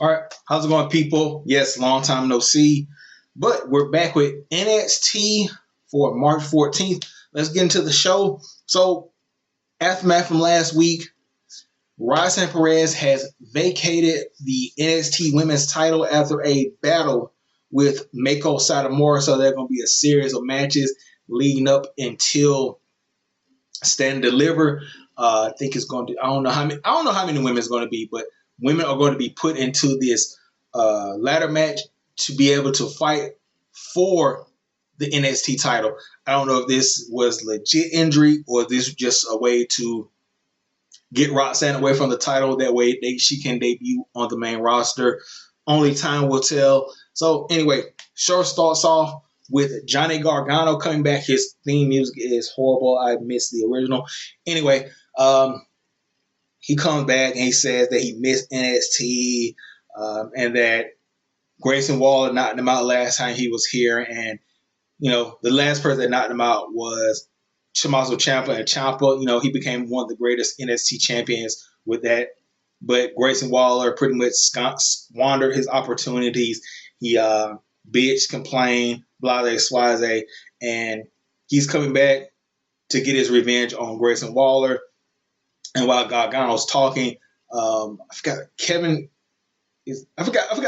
All right, how's it going, people? Yes, long time no see, but we're back with NXT for March 14th. Let's get into the show. So, aftermath from last week, Roxanne Perez has vacated the NXT Women's title after a battle with Mako Satomura. So, there's going to be a series of matches leading up until Stand and Deliver. I think it's going to. I don't know how many women it's going to be, but women are going to be put into this ladder match to be able to fight for the NXT title. I don't know if this was legit injury or this was just a way to get Roxanne away from the title. That way she can debut on the main roster. Only time will tell. So anyway, show starts off with Johnny Gargano coming back. His theme music is horrible. I missed the original. Anyway, he comes back and he says that he missed NXT and that Grayson Waller knocked him out last time he was here. And, the last person that knocked him out was Tommaso Ciampa. And Ciampa, he became one of the greatest NXT champions with that. But Grayson Waller pretty much squandered his opportunities. He bitched, complained, blase, swaze, and he's coming back to get his revenge on Grayson Waller. And while Gargano's talking, I forgot the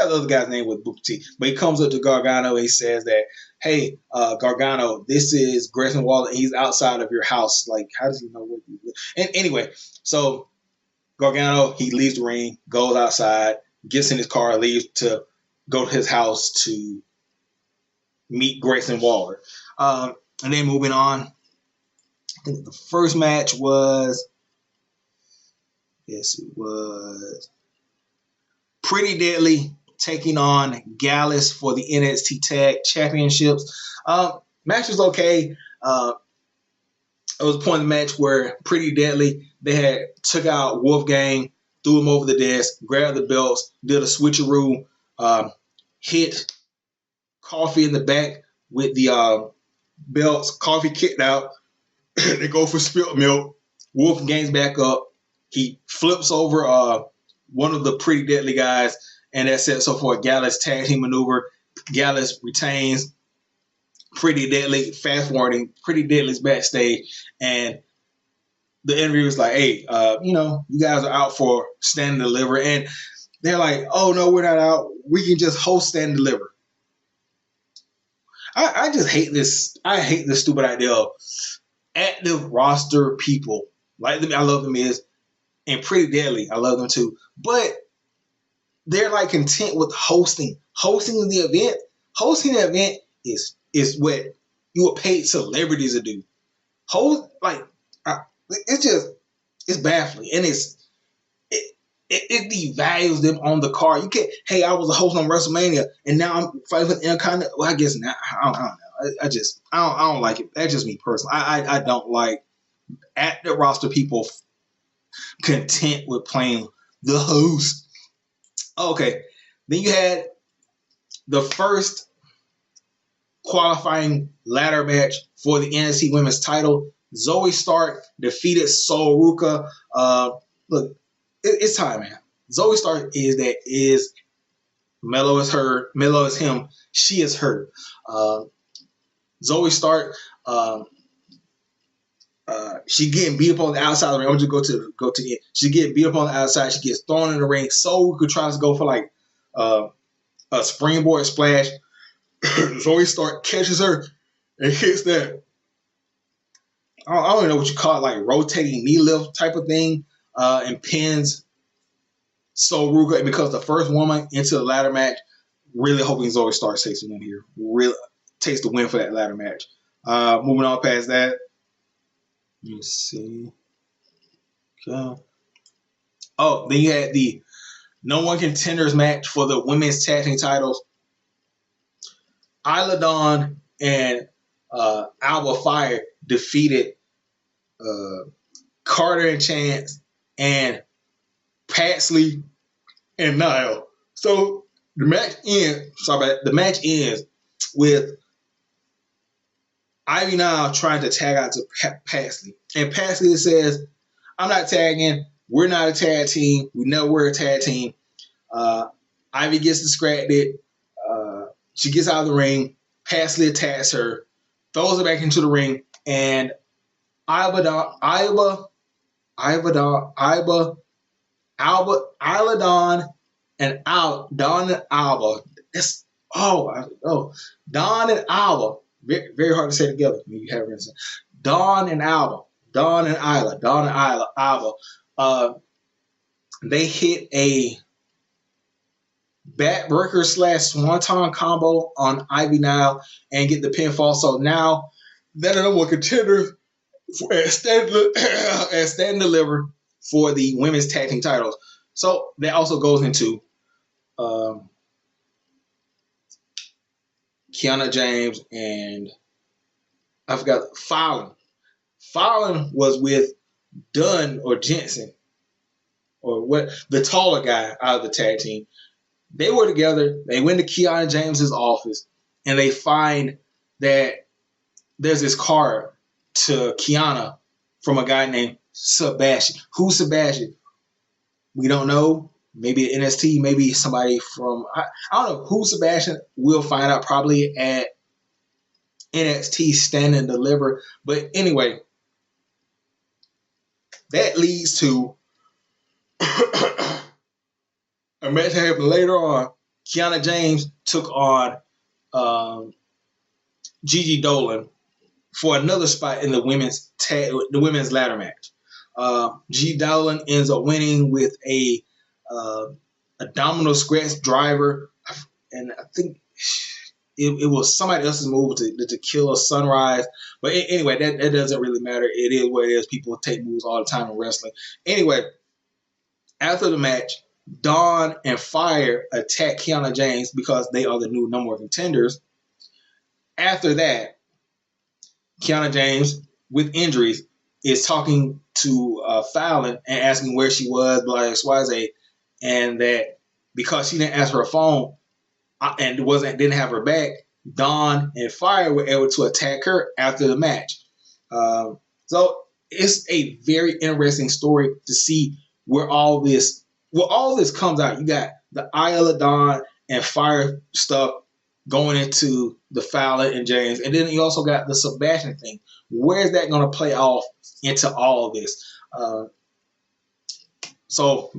other guy's name with Booker T, but he comes up to Gargano and he says that, hey, Gargano, this is Grayson Waller. He's outside of your house. Like, how does he know where you live? And anyway, so Gargano, he leaves the ring, goes outside, gets in his car, leaves to go to his house to meet Grayson Waller. And then moving on, I think the first match was, yes, it was Pretty Deadly taking on Gallus for the NXT Tag Championships. Match was okay. It was a point in the match where Pretty Deadly, they had took out Wolfgang, threw him over the desk, grabbed the belts, did a switcheroo, hit Coffee in the back with the belts. Coffee kicked out. They go for spilt milk. Wolfgang's back up. He flips over one of the Pretty Deadly guys, and that sets up for a Gallus tag team maneuver. Gallus retains. Pretty Deadly, fast forwarding, Pretty Deadly's backstage, and the interview was like, hey, you guys are out for Stand and Deliver. And they're like, oh, no, we're not out. We can just host Stand and Deliver. I just hate this. I hate this stupid idea of active roster people. Like them, I love them and Pretty Deadly, I love them too. But they're like content with hosting the event. Hosting the event is what you would pay celebrities to do. It's baffling, and it devalues them on the card. You can't. Hey, I was a host on WrestleMania, and now I'm fighting for the Intercontinental. Well, I guess now I don't know. I don't like it. That's just me personally. I don't like active roster people content with playing the host. Okay, then you had the first qualifying ladder match for the NXT Women's title. Zoe Stark defeated Sol Ruka. Look, it's time, man. Zoe Stark is Mello is her, Mello is him. She is her. Zoe Stark. She getting beat up on the outside of the ring. I'm just go to the end. She getting beat up on the outside. She gets thrown in the ring. Sol Ruka tries to go for like a springboard splash. Zoe Stark catches her and hits that. I don't even know what you call it, like rotating knee lift type of thing, and pins Sol Ruka. And because the first woman into the ladder match, really hoping Zoe Stark takes the win here. Really takes the win for that ladder match. Moving on past that. Let's see. Okay. Oh, then you had the No One Contenders match for the women's tag team titles. Isla Dawn and Alba Fire defeated Carter and Chance and Paxley and Niall. So the match ends with Ivy Nile trying to tag out to Paxley. And Paxley says, I'm not tagging. We're not a tag team. We know we're a tag team. Ivy gets distracted. She gets out of the ring. Pasley attacks her, throws her back into the ring, and Iladon and Don and Alba. It's Don and Alba. Very, very hard to say together. You have it. Don and Alba. Don and Alba. They hit a backbreaker / swanton combo on Ivy now and get the pinfall. So now they're the number one contenders and stand and deliver for the women's tag team titles. So that also goes into Kiana James and I forgot Fallon. Fallon was with Dunn or Jensen or what the taller guy out of the tag team. They were together. They went to Kiana James's office and they find that there's this card to Kiana from a guy named Sebastian. Who's Sebastian? We don't know. Maybe NXT, maybe somebody from I don't know who Sebastian. We'll find out probably at NXT Stand and Deliver. But anyway, that leads to a match that happened later on. Kiana James took on Gigi Dolan for another spot in the women's ladder match. Gigi Dolan ends up winning with a domino scratch driver, and I think it was somebody else's move to kill a Sunrise. But anyway, that doesn't really matter. It is what it is. People take moves all the time in wrestling. Anyway, after the match, Dawn and Fire attack Kiana James because they are the new number one contenders. After that, Kiana James, with injuries, is talking to Fallon and asking where she was, blah, XYZ, and that because she didn't answer her phone and didn't have her back, Dawn and Fire were able to attack her after the match. So it's a very interesting story to see where all this comes out. You got the Isla Dawn and Fire stuff going into the Fallon and James, and then you also got the Sebastian thing. Where is that going to play off into all of this? So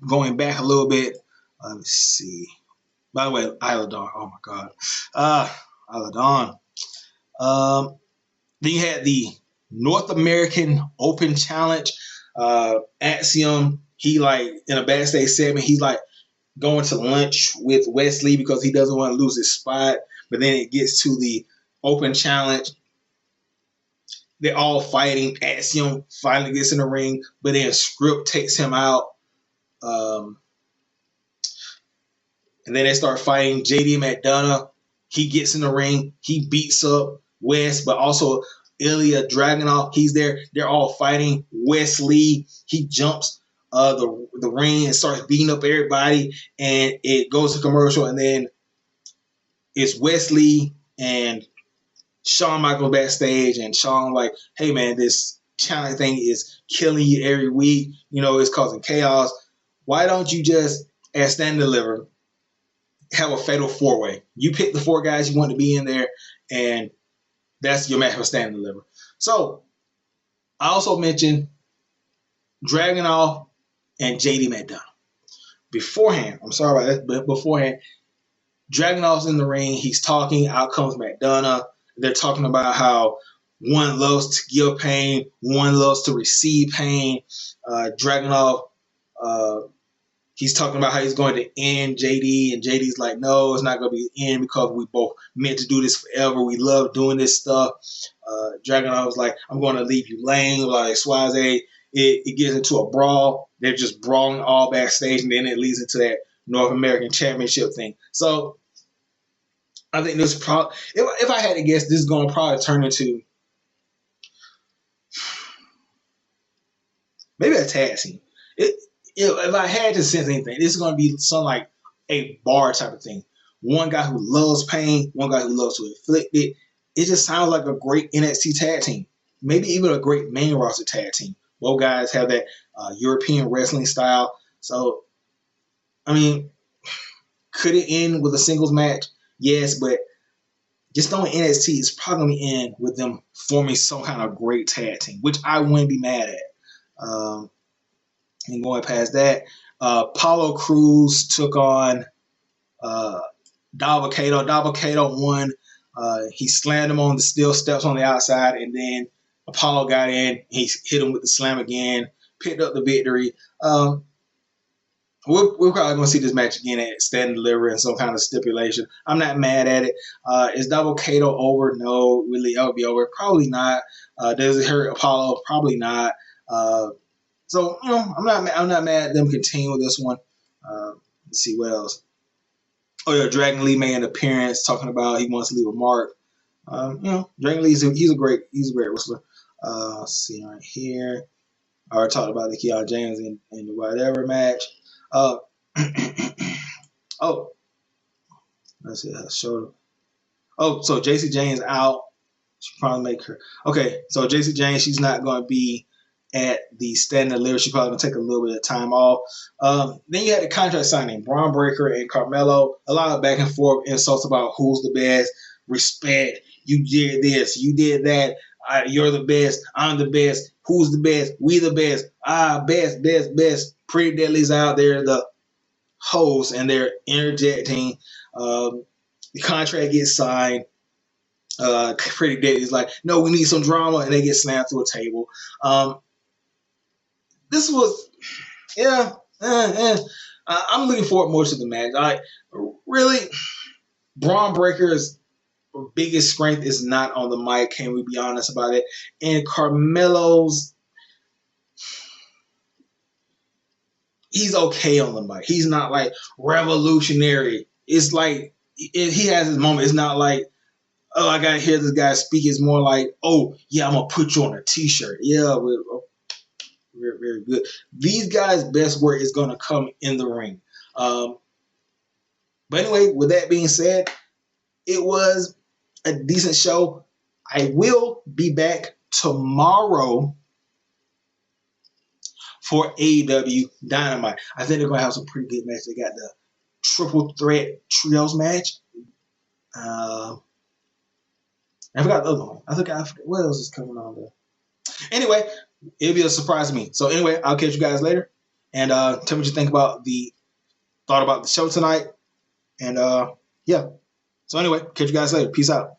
going back a little bit. Let's see. By the way, Isla Dawn. Oh my God, Isla Dawn. Then you had the North American Open Challenge. Axiom. He in a backstage segment. He's going to lunch with Wesley because he doesn't want to lose his spot. But then it gets to the Open Challenge. They're all fighting. Axiom finally gets in the ring, but then Script takes him out. And then they start fighting. JD McDonough, he gets in the ring. He beats up Wes, but also Ilya Dragunov. He's there. They're all fighting. Wesley, he jumps the ring and starts beating up everybody. And it goes to commercial, and then it's Wesley and Shawn Michaels backstage, and Shawn hey man, this challenge thing is killing you every week. It's causing chaos. Why don't you just, at Stand and Deliver, have a fatal 4-way? You pick the 4 guys you want to be in there, and that's your match for Stand and Deliver. So I also mentioned Dragunov and JD McDonough. Beforehand, I'm sorry about that, but beforehand, Dragunov's in the ring. He's talking. Out comes McDonough. They're talking about how one loves to give pain, one loves to receive pain. Dragunov, he's talking about how he's going to end JD, and JD's like, no, it's not going to be the end because we both meant to do this forever. We love doing this stuff. Dragunov's like, I'm going to leave you lame, XYZ. It gets into a brawl. They're just brawling all backstage, and then it leads into that North American Championship thing. So I think this probably, if I had to guess, this is going to probably turn into maybe a tag team. If I had to sense anything, this is going to be something like a bar type of thing. One guy who loves pain, one guy who loves to inflict it. It just sounds like a great NXT tag team. Maybe even a great main roster tag team. Both guys have that European wrestling style. So, I mean, Could it end with a singles match? Yes, but just knowing NXT is probably going to end with them forming some kind of great tag team, which I wouldn't be mad at. And going past that, Apollo Crews took on Dalvacado. Dalvacado won. He slammed him on the steel steps on the outside, and then Apollo got in. He hit him with the slam again, picked up the victory. We're probably going to see this match again at Stand and Deliver in some kind of stipulation. I'm not mad at it. Is Dalvacado over? No. Will he ever be over? Probably not. Does it hurt Apollo? Probably not. So I'm not mad at them continuing with this one. Let's see what else. Oh yeah, Dragon Lee made an appearance talking about he wants to leave a mark. Dragon Lee he's a great wrestler. Let's see right here. I already talked about the Keon James in the whatever match. Oh, let's see. Show. Oh, so JC Jane's out. She probably make her. Okay, so JC Jane, she's not going to be at the Stand and Deliver. She's probably going to take a little bit of time off. Then you had the contract signing, Braun Breaker and Carmelo. A lot of back and forth insults about who's the best, respect. You did this, you did that. You're the best. I'm the best. Who's the best? We the best. Best. Pretty Deadly's out there, the host, and they're interjecting. The contract gets signed. Pretty Deadly's like, no, we need some drama, and they get slammed through a table. This was, I'm looking forward more to the match. Braun Breaker's biggest strength is not on the mic. Can we be honest about it? And Carmelo's, he's okay on the mic. He's not like revolutionary. It's like he has his moment. It's not like, oh, I gotta hear this guy speak. It's more like, oh yeah, I'm gonna put you on a t-shirt. Yeah, very, very good. These guys' best work is gonna come in the ring. But anyway, with that being said, it was a decent show. I will be back tomorrow for AEW Dynamite. I think they're going to have some pretty good matches. They got the triple threat trios match. I forgot the other one. I forgot what else is coming on there. Anyway, it'll be a surprise to me. So anyway, I'll catch you guys later. And tell me what you think about the show tonight. And yeah. So anyway, catch you guys later. Peace out.